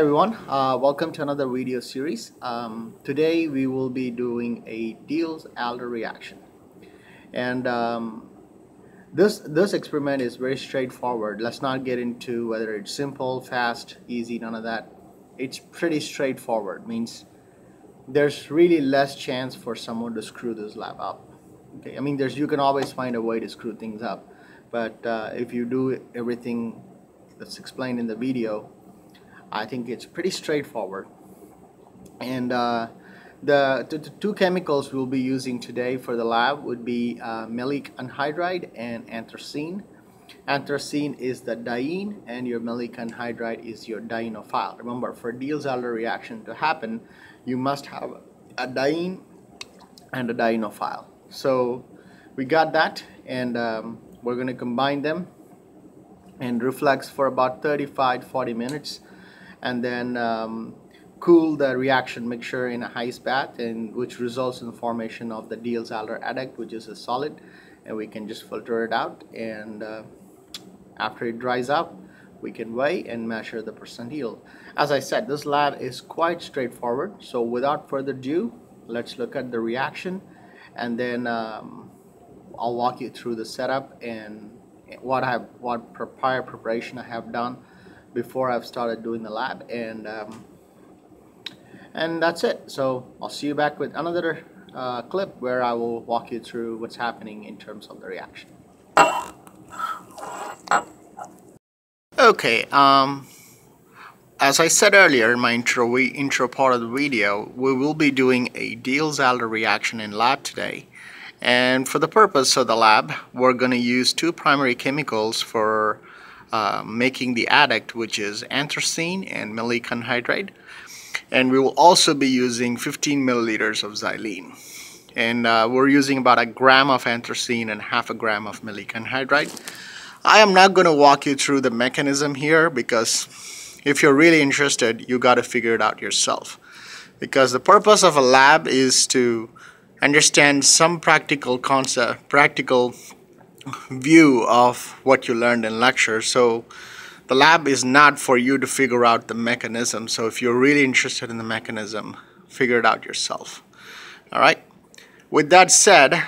Everyone, welcome to another video series. Today we will be doing a Diels Alder reaction, and this experiment is very straightforward. Let's not get into whether it's simple, fast, easy, none of that. It's pretty straightforward. Means there's really less chance for someone to screw this lab up. Okay, I mean you can always find a way to screw things up, but if you do everything that's explained in the video, I think it's pretty straightforward. And the two chemicals we'll be using today for the lab would be maleic anhydride and anthracene. Anthracene is the diene and your maleic anhydride is your dienophile. Remember, for Diels-Alder reaction to happen, you must have a diene and a dienophile. So we got that, and we're going to combine them and reflex for about 35-40 minutes, and then cool the reaction mixture in a ice bath, and which results in the formation of the Diels-Alder adduct, which is a solid, and we can just filter it out, and after it dries out we can weigh and measure the percent yield. As I said, this lab is quite straightforward, so without further ado, let's look at the reaction, and then I'll walk you through the setup and what prior preparation I have done before I've started doing the lab, and that's it. So I'll see you back with another clip where I will walk you through what's happening in terms of the reaction. Okay, as I said earlier in my intro part of the video, we will be doing a Diels-Alder reaction in lab today. And for the purpose of the lab, we're going to use two primary chemicals for making the adduct, which is anthracene and maleic anhydride. And we will also be using 15 milliliters of xylene. And we're using about a gram of anthracene and half a gram of maleic anhydride. I am not going to walk you through the mechanism here, because if you're really interested, you got to figure it out yourself. Because the purpose of a lab is to understand some practical concept, practical view of what you learned in lecture. So the lab is not for you to figure out the mechanism. So if you're really interested in the mechanism, figure it out yourself. All right. With that said,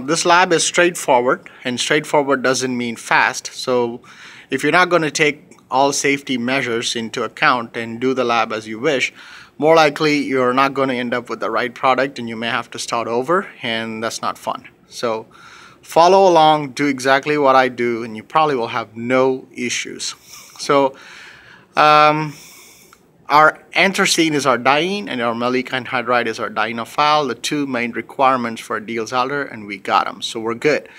this lab is straightforward, and straightforward doesn't mean fast. So if you're not going to take all safety measures into account and do the lab as you wish, more likely you're not going to end up with the right product, and you may have to start over, and that's not fun. So follow along, do exactly what I do, and you probably will have no issues. So our anthracene is our diene, and our maleic anhydride is our dienophile, the two main requirements for Diels-Alder, and we got them, so we're good.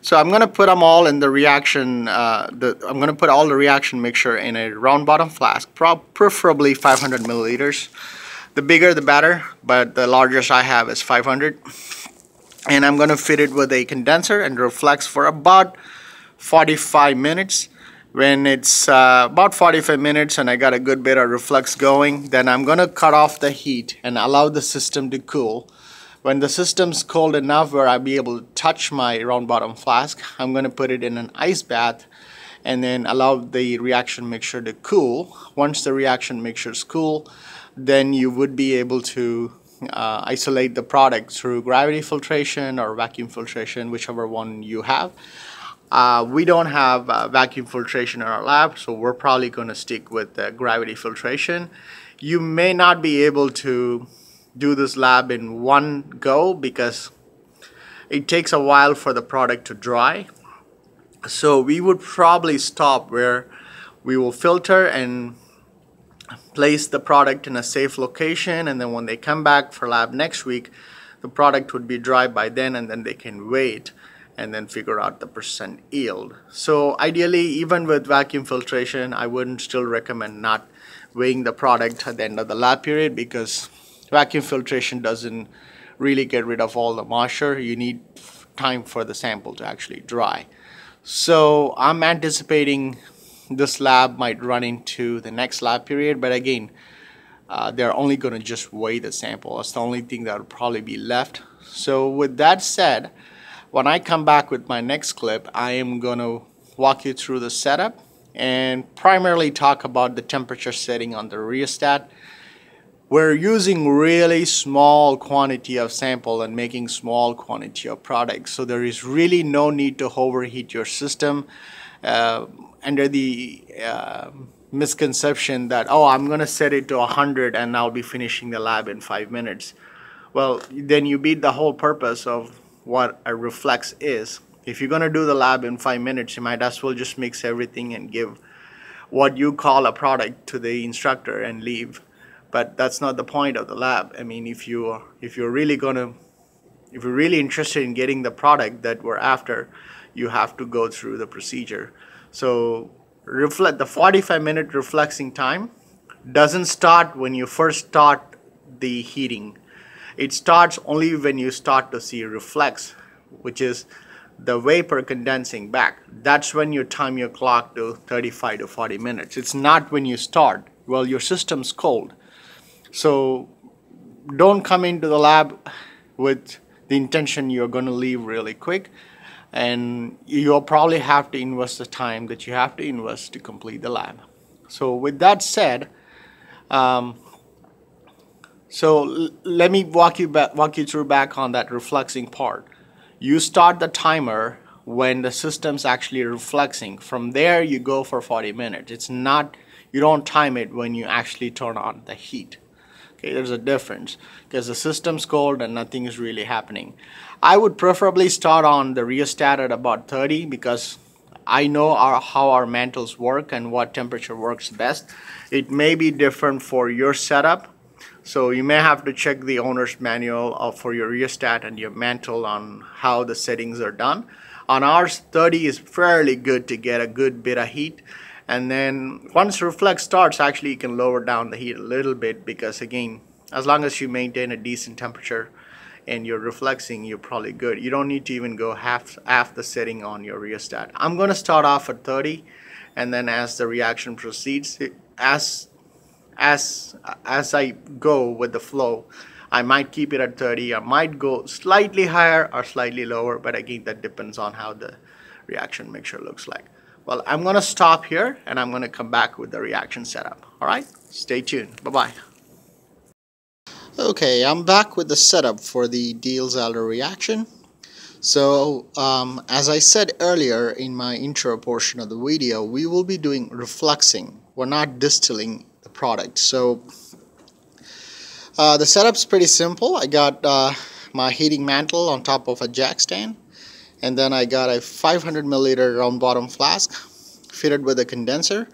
So I'm going to put them all in the reaction, I'm going to put all the reaction mixture in a round bottom flask, preferably 500 milliliters. The bigger the better, but the largest I have is 500. And I'm going to fit it with a condenser and reflex for about 45 minutes. When it's about 45 minutes and I got a good bit of reflex going, then I'm going to cut off the heat and allow the system to cool. When the system's cold enough where I'll be able to touch my round bottom flask, I'm going to put it in an ice bath and then allow the reaction mixture to cool. Once the reaction mixture is cool, then you would be able to isolate the product through gravity filtration or vacuum filtration, whichever one you have. We don't have vacuum filtration in our lab, so we're probably going to stick with gravity filtration. You may not be able to do this lab in one go because it takes a while for the product to dry. So we would probably stop where we will filter and place the product in a safe location, and then when they come back for lab next week, the product would be dry by then, and then they can wait and then figure out the percent yield. So ideally, even with vacuum filtration, I wouldn't still recommend not weighing the product at the end of the lab period, because vacuum filtration doesn't really get rid of all the moisture. You need time for the sample to actually dry. So I'm anticipating this lab might run into the next lab period, but again, they're only going to just weigh the sample. That's the only thing that will probably be left. So with that said, when I come back with my next clip, I am going to walk you through the setup, and primarily talk about the temperature setting on the rheostat. We're using really small quantity of sample and making small quantity of product, so there is really no need to overheat your system under the misconception that, oh, I'm gonna set it to 100 and I'll be finishing the lab in 5 minutes. Well, then you beat the whole purpose of what a reflex is. If you're gonna do the lab in 5 minutes, you might as well just mix everything and give what you call a product to the instructor and leave. But that's not the point of the lab. I mean, if you're really interested in getting the product that we're after, you have to go through the procedure. So the 45-minute reflexing time doesn't start when you first start the heating. It starts only when you start to see reflex, which is the vapor condensing back. That's when you time your clock to 35 to 40 minutes. It's not when you start. Well, your system's cold. So don't come into the lab with the intention you're going to leave really quick, and you'll probably have to invest the time that you have to invest to complete the lab. So with that said, let me walk you through back on that reflexing part. You start the timer when the system's actually reflexing. From there, you go for 40 minutes. It's not, you don't time it when you actually turn on the heat. Okay, there's a difference because the system's cold and nothing is really happening. I would preferably start on the rheostat at about 30 because I know how our mantles work and what temperature works best. It may be different for your setup, so you may have to check the owner's manual for your rheostat and your mantle on how the settings are done. On ours, 30 is fairly good to get a good bit of heat. And then once reflex starts, actually you can lower down the heat a little bit because, again, as long as you maintain a decent temperature and you're reflexing, you're probably good. You don't need to even go half the setting on your rheostat. I'm going to start off at 30, and then as the reaction proceeds, as I go with the flow, I might keep it at 30. I might go slightly higher or slightly lower, but again, that depends on how the reaction mixture looks like. Well, I'm going to stop here and I'm going to come back with the reaction setup. All right, stay tuned. Bye-bye. Okay, I'm back with the setup for the Diels Alder reaction. So, as I said earlier in my intro portion of the video, we will be doing reflexing. We're not distilling the product. So, the setup's pretty simple. I got my heating mantle on top of a jack stand. And then I got a 500 milliliter round bottom flask fitted with a condenser,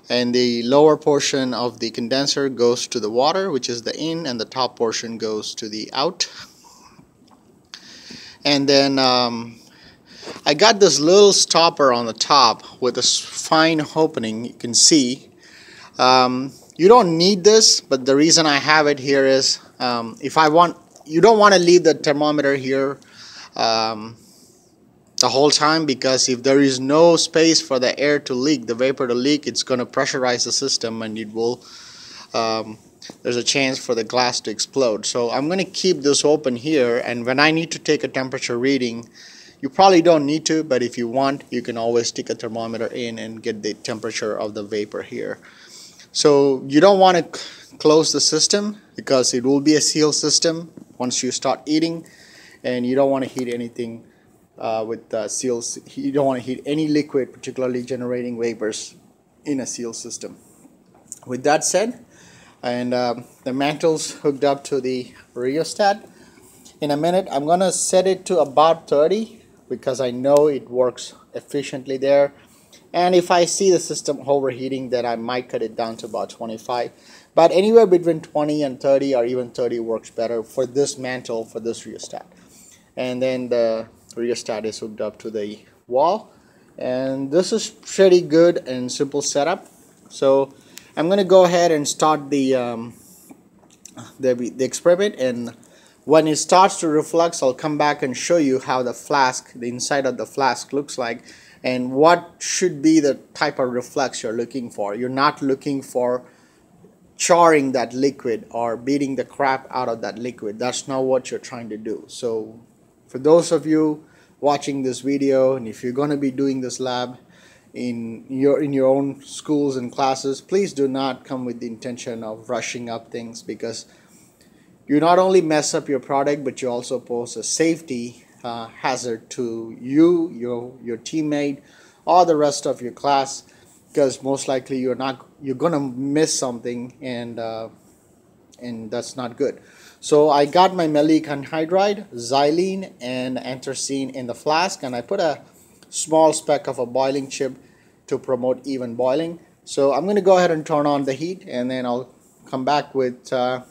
and the lower portion of the condenser goes to the water, which is the in, and the top portion goes to the out. And then I got this little stopper on the top with a fine opening. You can see you don't need this, but the reason I have it here is you don't want to leave the thermometer here the whole time, because if there is no space for the air to leak, the vapor to leak, it's going to pressurize the system and it will there's a chance for the glass to explode. So I'm going to keep this open here, and when I need to take a temperature reading, you probably don't need to, but if you want, you can always stick a thermometer in and get the temperature of the vapor here. So you don't want to close the system because it will be a sealed system once you start eating, and you don't want to heat anything with seals. You don't want to heat any liquid, particularly generating vapors, in a sealed system. With that said, and the mantle's hooked up to the rheostat. In a minute, I'm going to set it to about 30 because I know it works efficiently there. And if I see the system overheating, then I might cut it down to about 25. But anywhere between 20 and 30, or even 30, works better for this mantle, for this rheostat. And then the rheostat is hooked up to the wall. And this is pretty good and simple setup. So I'm going to go ahead and start the experiment, and when it starts to reflux, I'll come back and show you how the flask, the inside of the flask looks like, and what should be the type of reflex you're looking for. You're not looking for charring that liquid or beating the crap out of that liquid. That's not what you're trying to do. So for those of you watching this video, and if you're going to be doing this lab, in your own schools and classes, please do not come with the intention of rushing up things, because you not only mess up your product, but you also pose a safety hazard to you, your teammate, or the rest of your class, because most likely you're gonna miss something, and that's not good. So I got my maleic anhydride, xylene, and anthracene in the flask, and I put a small speck of a boiling chip to promote even boiling. So I'm going to go ahead and turn on the heat, and then I'll come back with the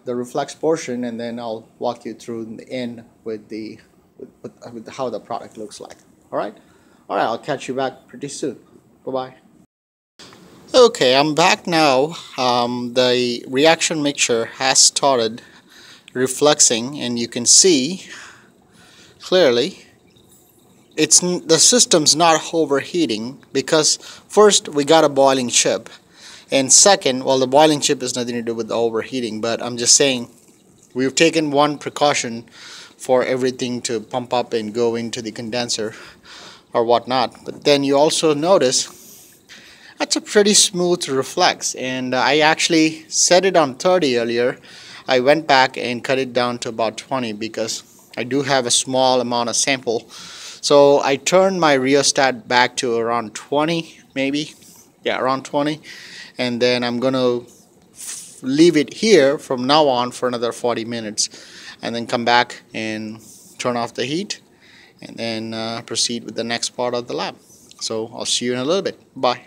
reflex portion, and then I'll walk you through the end with with how the product looks like. All right, I'll catch you back pretty soon. Bye bye. Okay, I'm back now. The reaction mixture has started reflexing, and you can see clearly the system's not overheating, because first we got a boiling chip, and second, well, the boiling chip has nothing to do with the overheating, but I'm just saying we've taken one precaution for everything to pump up and go into the condenser or whatnot. But then you also notice that's a pretty smooth reflex, and I actually set it on 30 earlier. I went back and cut it down to about 20 because I do have a small amount of sample. So I turned my rheostat back to around 20, maybe, yeah, around 20, and then I'm gonna leave it here from now on for another 40 minutes, and then come back and turn off the heat, and then proceed with the next part of the lab. So I'll see you in a little bit. Bye.